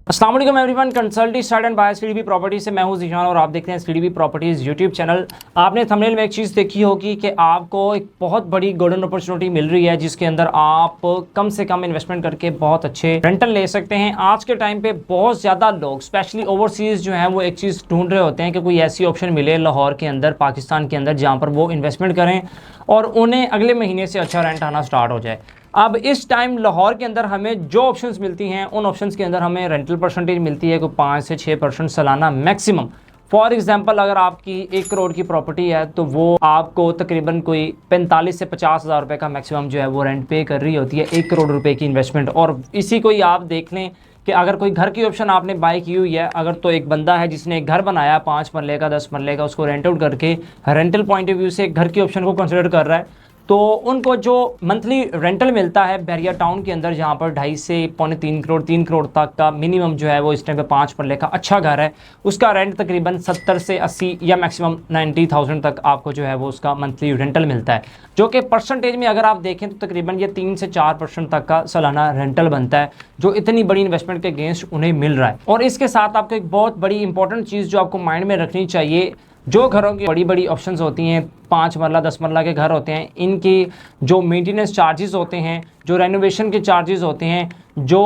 अस्सलाम वालेकुम एवरीवन, कंसल्टी start and by CDB property से मैं हूं ज़ीशान और आप देखते हैं सीडीबी प्रॉपर्टीज़ यूट्यूब चैनल। आपने थंबनेल में एक चीज़ देखी होगी कि आपको एक बहुत बड़ी गोल्डन अपॉर्चुनिटी मिल रही है जिसके अंदर आप कम से कम इन्वेस्टमेंट करके बहुत अच्छे रेंटल ले सकते हैं। आज के टाइम पे बहुत ज़्यादा लोग स्पेशली ओवरसीज़ जो हैं वो एक चीज़ ढूंढ रहे होते हैं कि कोई ऐसी ऑप्शन मिले लाहौर के अंदर, पाकिस्तान के अंदर, जहाँ पर वो इन्वेस्टमेंट करें और उन्हें अगले महीने से अच्छा रेंट आना स्टार्ट हो जाए। अब इस टाइम लाहौर के अंदर हमें जो ऑप्शंस मिलती हैं उन ऑप्शंस के अंदर हमें रेंटल परसेंटेज मिलती है कोई 5 से 6% सालाना मैक्सिमम। फॉर एग्जांपल अगर आपकी 1 करोड़ की प्रॉपर्टी है तो वो आपको तकरीबन कोई 45 से 50 हज़ार रुपये का मैक्सिमम जो है वो रेंट पे कर रही होती है 1 करोड़ रुपए की इन्वेस्टमेंट। और इसी को ही आप देख लें कि अगर कोई घर की ऑप्शन आपने बाय की हुई है, अगर तो एक बंदा है जिसने एक घर बनाया 5 मरले का 10 मरले का, उसको रेंट आउट करके रेंटल पॉइंट ऑफ व्यू से एक घर की ऑप्शन को कंसिडर कर रहा है, तो उनको जो मंथली रेंटल मिलता है बहरिया टाउन के अंदर, जहाँ पर 2.5 से पौने 3 करोड़ तक का मिनिमम जो है वो इस टाइम पे 5 मरले का अच्छा घर है, उसका रेंट तकरीबन 70 से 80 या मैक्सिमम 90,000 तक आपको जो है वो उसका मंथली रेंटल मिलता है, जो कि परसेंटेज में अगर आप देखें तो तकरीबन ये 3 से 4% तक का सालाना रेंटल बनता है, जो इतनी बड़ी इन्वेस्टमेंट के अगेंस्ट उन्हें मिल रहा है। और इसके साथ आपको एक बहुत बड़ी इंपॉर्टेंट चीज़ जो आपको माइंड में रखनी चाहिए, जो घरों की बड़ी बड़ी ऑप्शंस होती हैं, 5 मरला 10 मरला के घर होते हैं, इनकी जो मेंटेनेंस चार्जेस होते हैं, जो रेनोवेशन के चार्जेस होते हैं, जो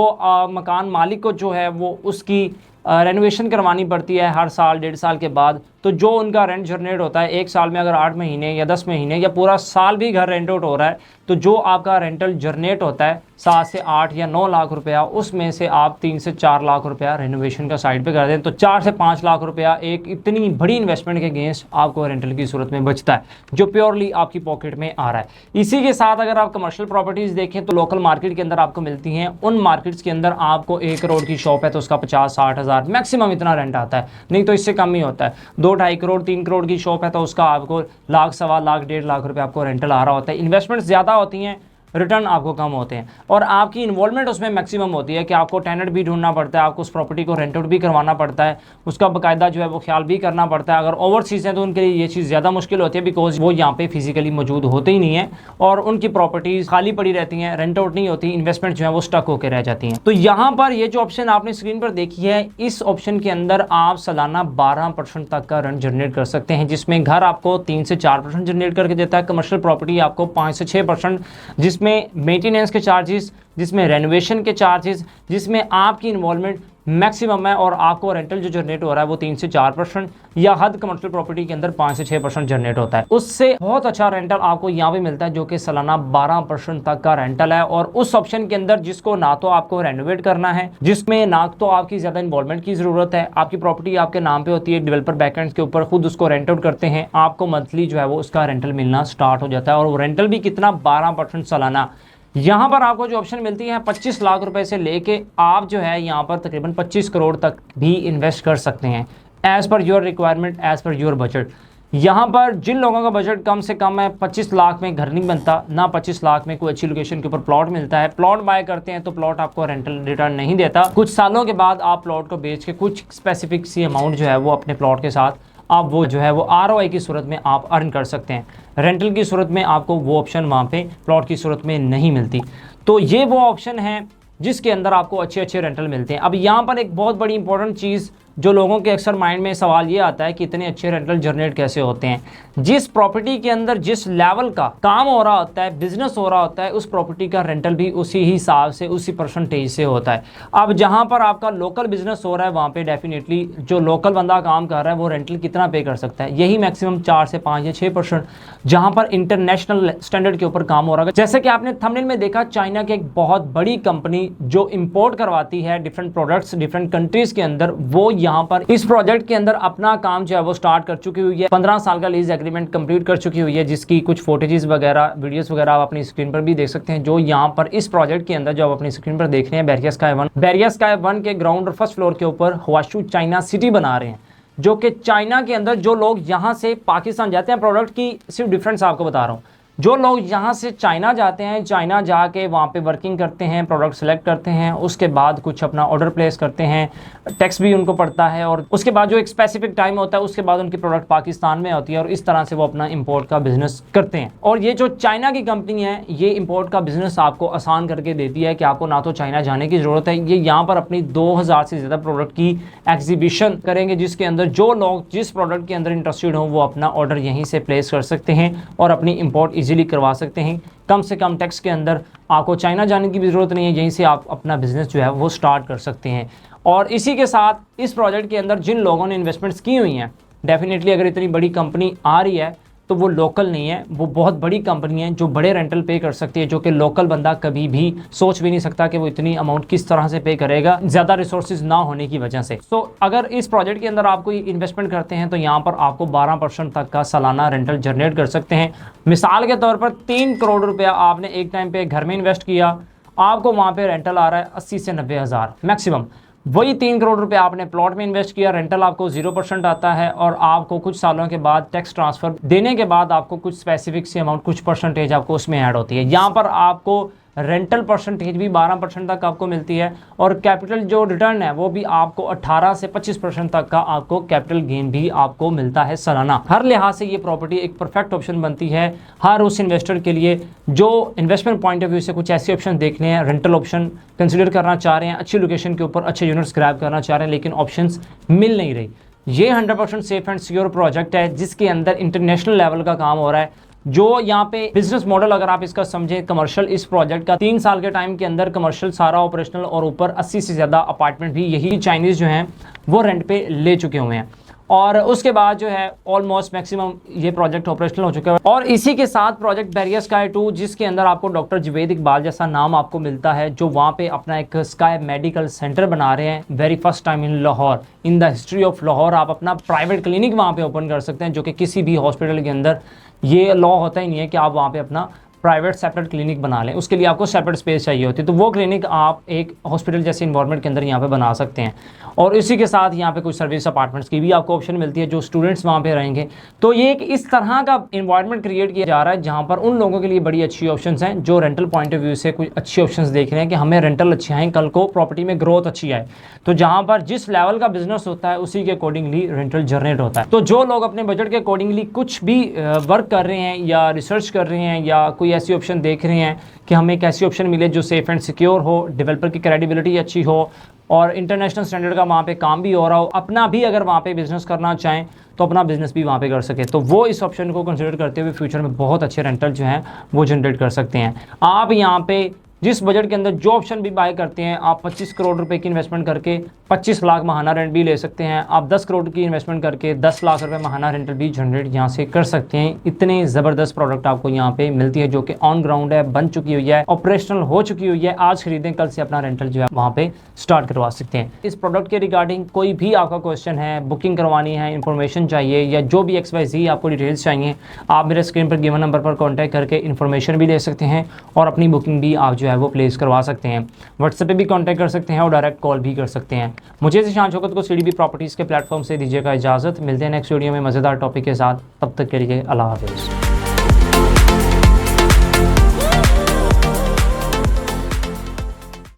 मकान मालिक को जो है वो उसकी रेनोवेशन करवानी पड़ती है हर साल 1.5 साल के बाद, तो जो उनका रेंट जनरेट होता है एक साल में अगर 8 महीने या 10 महीने या पूरा साल भी घर रेंट आउट हो रहा है, तो जो आपका रेंटल जनरेट होता है 7 से 8 या 9 लाख रुपया, उसमें से आप 3 से 4 लाख रुपया रेनोवेशन का साइड पे कर दें तो 4 से 5 लाख रुपया एक इतनी बड़ी इन्वेस्टमेंट के अगेंस्ट आपको रेंटल की सूरत में बचता है, जो प्योरली आपकी पॉकेट में आ रहा है। इसी के साथ अगर आप कमर्शियल प्रॉपर्टीज़ देखें तो लोकल मार्केट के अंदर आपको मिलती हैं, उन मार्केट्स के अंदर आपको 1 करोड़ की शॉप है तो उसका 50-60 हज़ार मैक्सिमम इतना रेंट आता है, नहीं तो इससे कम ही होता है। 2-2.5 करोड़ 3 करोड़ की शॉप है तो उसका आपको लाख, सवा लाख, 1.5 लाख रुपए आपको रेंटल आ रहा होता है। इन्वेस्टमेंट ज़्यादा होती हैं, रिटर्न आपको कम होते हैं और आपकी इन्वॉल्वमेंट उसमें मैक्सिमम होती है कि आपको टेनेंट भी ढूंढना पड़ता है, आपको उस प्रॉपर्टी को रेंट आउट भी करवाना पड़ता है, उसका बाकायदा जो है वो ख्याल भी करना पड़ता है। अगर ओवरसीज़ हैं तो उनके लिए ये चीज़ ज़्यादा मुश्किल होती है बिकॉज वो यहाँ पे फिजिकली मौजूद होते ही नहीं है और उनकी प्रॉपर्टीज़ खाली पड़ी रहती हैं, रेंट आउट नहीं होती, इन्वेस्टमेंट जो है वो स्टक होकर रह जाती हैं। तो यहाँ पर ये जो ऑप्शन आपने स्क्रीन पर देखी है, इस ऑप्शन के अंदर आप सालाना 12% तक का रेंट जनरेट कर सकते हैं, जिसमें घर आपको 3 से 4% जनरेट करके देता है, कमर्शियल प्रॉपर्टी आपको 5 से 6%, जिसमें मेंटेनेंस के चार्जेस, जिसमें रेनोवेशन के चार्जेस, जिसमें आपकी इन्वॉल्वमेंट मैक्सिमम है और आपको रेंटल जो जनरेट हो रहा है वो 3 से 4% या हद कमर्शियल प्रॉपर्टी के अंदर 5 से 6% जनरेट होता है। उससे बहुत अच्छा रेंटल आपको यहाँ पे मिलता है जो कि सालाना 12% तक का रेंटल है। और उस ऑप्शन के अंदर जिसको ना तो आपको रेनोवेट करना है, जिसमें ना तो आपकी ज़्यादा इन्वॉल्वमेंट की ज़रूरत है, आपकी प्रॉपर्टी आपके नाम पे होती है, डेवलपर बैकएंड के ऊपर खुद उसको रेंट आउट करते हैं, आपको मंथली जो है वो उसका रेंटल मिलना स्टार्ट हो जाता है। और वो रेंटल भी कितना, 12% सालाना। यहाँ पर आपको जो ऑप्शन मिलती है 25 लाख रुपए से लेके आप जो है यहाँ पर तकरीबन 25 करोड़ तक भी इन्वेस्ट कर सकते हैं, as per your requirement, as per your budget. यहाँ पर जिन लोगों का बजट कम से कम है, 25 लाख में घर नहीं बनता ना, 25 लाख में कोई अच्छी लोकेशन के ऊपर प्लॉट मिलता है, प्लॉट बाय करते हैं तो प्लॉट आपको रेंटल रिटर्न नहीं देता, कुछ सालों के बाद आप प्लॉट को बेच के कुछ स्पेसिफिक सी अमाउंट जो है वो अपने प्लॉट के साथ आप वो जो है वो ROI की सूरत में आप अर्न कर सकते हैं। रेंटल की सूरत में आपको वो ऑप्शन वहाँ पे प्लॉट की सूरत में नहीं मिलती। तो ये वो ऑप्शन है जिसके अंदर आपको अच्छे अच्छे रेंटल मिलते हैं। अब यहाँ पर एक बहुत बड़ी इंपॉर्टेंट चीज़ जो लोगों के अक्सर माइंड में सवाल ये आता है कि इतने अच्छे रेंटल जनरेट कैसे होते हैं। जिस प्रॉपर्टी के अंदर जिस लेवल का काम हो रहा होता है, बिजनेस हो रहा होता है, उस प्रॉपर्टी का रेंटल भी उसी हिसाब से, उसी परसेंटेज से होता है। अब जहां पर आपका लोकल बिजनेस हो रहा है वहां पे डेफिनेटली जो लोकल बंदा काम कर रहा है वो रेंटल कितना पे कर सकता है, यही मैक्सिमम 4 से 5 या 6%। जहां पर इंटरनेशनल स्टैंडर्ड के ऊपर काम हो रहा है, जैसे कि आपने थंबनेल में देखा, चाइना की एक बहुत बड़ी कंपनी जो इंपोर्ट करवाती है डिफरेंट प्रोडक्ट्स डिफरेंट कंट्रीज के अंदर, वो यहाँ पर इस प्रोजेक्ट के अंदर अपना काम जो है वो स्टार्ट कर चुकी हुई है। 15 साल का लीज एग्रीमेंट कंप्लीट कर चुकी हुई है, जिसकी कुछ फोटेजेस वगैरह, वीडियोस वगैरह आप अपनी स्क्रीन पर भी देख सकते हैं। जो यहाँ पर इस प्रोजेक्ट के अंदर जो आप अपनी स्क्रीन पर देख रहे हैं, बहरिया स्काई 1 के ग्राउंड और फर्स्ट फ्लोर के ऊपर हुआशू चाइना सिटी बना रहे हैं, जो कि चाइना के अंदर जो लोग यहाँ से पाकिस्तान जाते हैं, प्रोडक्ट की सिर्फ डिफरेंस आपको बता रहा हूँ, जो लोग यहाँ से चाइना जाते हैं, चाइना जाके वहाँ पे वर्किंग करते हैं, प्रोडक्ट सेलेक्ट करते हैं, उसके बाद कुछ अपना ऑर्डर प्लेस करते हैं, टैक्स भी उनको पड़ता है और उसके बाद जो एक स्पेसिफिक टाइम होता है उसके बाद उनकी प्रोडक्ट पाकिस्तान में होती है और इस तरह से वो अपना इंपोर्ट का बिजनेस करते हैं। और ये जो चाइना की कंपनी है ये इंपोर्ट का बिजनेस आपको आसान करके देती है कि आपको ना तो चाइना जाने की ज़रूरत है। ये यहाँ पर अपनी 2000 से ज़्यादा प्रोडक्ट की एग्जीबिशन करेंगे जिसके अंदर जो लोग जिस प्रोडक्ट के अंदर इंटरेस्टेड हों वो अपना ऑर्डर यहीं से प्लेस कर सकते हैं और अपनी इंपोर्ट इजीली करवा सकते हैं। कम से कम टैक्स के अंदर आपको चाइना जाने की भी ज़रूरत नहीं है, यहीं से आप अपना बिजनेस जो है वो स्टार्ट कर सकते हैं। और इसी के साथ इस प्रोजेक्ट के अंदर जिन लोगों ने इन्वेस्टमेंट्स की हुई हैं, डेफिनेटली अगर इतनी बड़ी कंपनी आ रही है तो वो लोकल नहीं है, वो बहुत बड़ी कंपनी है जो बड़े रेंटल पे कर सकती है, जो कि लोकल बंदा कभी भी सोच भी नहीं सकता कि वो इतनी अमाउंट किस तरह से पे करेगा ज़्यादा रिसोर्सेज ना होने की वजह से। तो अगर इस प्रोजेक्ट के अंदर आप कोई इन्वेस्टमेंट करते हैं तो यहाँ पर आपको 12% तक का सालाना रेंटल जनरेट कर सकते हैं। मिसाल के तौर पर 3 करोड़ रुपया आपने एक टाइम पे घर में इन्वेस्ट किया, आपको वहाँ पे रेंटल आ रहा है 80 से 90 हज़ार मैक्सिमम। वही 3 करोड़ रुपए आपने प्लॉट में इन्वेस्ट किया, रेंटल आपको 0% आता है और आपको कुछ सालों के बाद टैक्स ट्रांसफ़र देने के बाद आपको कुछ स्पेसिफिक सी अमाउंट, कुछ परसेंटेज आपको उसमें ऐड होती है। यहाँ पर आपको रेंटल परसेंटेज भी 12% तक आपको मिलती है और कैपिटल जो रिटर्न है वो भी आपको 18 से 25% तक का आपको कैपिटल गेन भी आपको मिलता है सालाना। हर लिहाज से ये प्रॉपर्टी एक परफेक्ट ऑप्शन बनती है हर उस इन्वेस्टर के लिए जो इन्वेस्टमेंट पॉइंट ऑफ व्यू से कुछ ऐसे ऑप्शन देखने हैं, रेंटल ऑप्शन कंसिडर करना चाह रहे हैं, अच्छी लोकेशन के ऊपर अच्छे यूनिट्स ग्रैब करना चाह रहे हैं लेकिन ऑप्शंस मिल नहीं रही। ये 100% सेफ एंड सिक्योर प्रोजेक्ट है जिसके अंदर इंटरनेशनल लेवल का काम हो रहा है। जो यहाँ पे बिजनेस मॉडल अगर आप इसका समझें कमर्शियल, इस प्रोजेक्ट का 3 साल के टाइम के अंदर कमर्शियल सारा ऑपरेशनल और ऊपर 80 से ज़्यादा अपार्टमेंट भी यही चाइनीज़ जो हैं वो रेंट पे ले चुके हुए हैं और उसके बाद जो है ऑलमोस्ट मैक्सिमम ये प्रोजेक्ट ऑपरेशनल हो चुका है। और इसी के साथ प्रोजेक्ट बैरियर स्काई 2 जिसके अंदर आपको डॉक्टर जुवैद इकबाल जैसा नाम आपको मिलता है जो वहाँ पे अपना एक स्काई मेडिकल सेंटर बना रहे हैं। Very first time in Lahore, in the history of Lahore आप अपना प्राइवेट क्लिनिक वहाँ पे ओपन कर सकते हैं जो कि किसी भी हॉस्पिटल के अंदर ये लॉ होता ही नहीं है कि आप वहाँ पे अपना प्राइवेट सेपरेट क्लिनिक बना लें, उसके लिए आपको सेपरेट स्पेस चाहिए होती है। तो वो क्लिनिक आप एक हॉस्पिटल जैसे इन्वायरमेंट के अंदर यहाँ पे बना सकते हैं। और इसी के साथ यहाँ पे कुछ सर्विस अपार्टमेंट्स की भी आपको ऑप्शन मिलती है जो स्टूडेंट्स वहाँ पे रहेंगे। तो ये एक इस तरह का इन्वायरमेंट क्रिएट किया जा रहा है जहाँ पर उन लोगों के लिए बड़ी अच्छी ऑप्शंस हैं जो रेंटल पॉइंट ऑफ व्यू से कुछ अच्छी ऑप्शंस देख रहे हैं कि हमें रेंटल अच्छी आए, कल को प्रॉपर्टी में ग्रोथ अच्छी आए। तो जहाँ पर जिस लेवल का बिजनेस होता है उसी के अकॉर्डिंगली रेंटल जनरेट होता है। तो जो लोग अपने बजट के अकॉर्डिंगली कुछ भी वर्क कर रहे हैं या रिसर्च कर रहे हैं या कोई ऐसी ऑप्शन देख रहे हैं कि हमें एक ऐसी ऑप्शन मिले जो सेफ एंड सिक्योर हो, डेवलपर की क्रेडिबिलिटी अच्छी हो और इंटरनेशनल स्टैंडर्ड का वहाँ पे काम भी हो रहा हो, अपना भी अगर वहाँ पे बिजनेस करना चाहें तो अपना बिजनेस भी वहाँ पे कर सके, तो वो इस ऑप्शन को कंसिडर करते हुए फ्यूचर में बहुत अच्छे रेंटल जो हैं वो जनरेट कर सकते हैं। आप यहाँ पे जिस बजट के अंदर जो ऑप्शन भी बाय करते हैं आप 25 करोड़ रुपए की इन्वेस्टमेंट करके 25 लाख महाना रेंट भी ले सकते हैं। आप 10 करोड़ की इन्वेस्टमेंट करके 10 लाख रुपए महाना रेंटल भी जनरेट यहाँ से कर सकते हैं। इतने ज़बरदस्त प्रोडक्ट आपको यहाँ पे मिलती है जो कि ऑन ग्राउंड है, बन चुकी हुई है, ऑपरेशनल हो चुकी हुई है। आज खरीदें कल से अपना रेंटल जो है वहाँ पे स्टार्ट करवा सकते हैं। इस प्रोडक्ट के रिगार्डिंग कोई भी आपका क्वेश्चन है, बुकिंग करवानी है, इन्फॉर्मेशन चाहिए या जो भी XYZ आपको डिटेल्स चाहिए, आप मेरे स्क्रीन पर गिवन नंबर पर कॉन्टैक्ट करके इन्फॉर्मेशन भी ले सकते हैं और अपनी बुकिंग भी आप जो है वो प्लेस करवा सकते हैं। व्हाट्सएप पे भी कांटेक्ट कर सकते हैं और डायरेक्ट कॉल भी कर सकते हैं। मुझे शान शौकत को CDB प्रॉपर्टीज़ के प्लेटफॉर्म से दीजिएगा इजाज़त। मिलते हैं नेक्स्ट वीडियो में मज़ेदार टॉपिक के साथ, तब तक के लिए अल्लाह हाफ़िज़।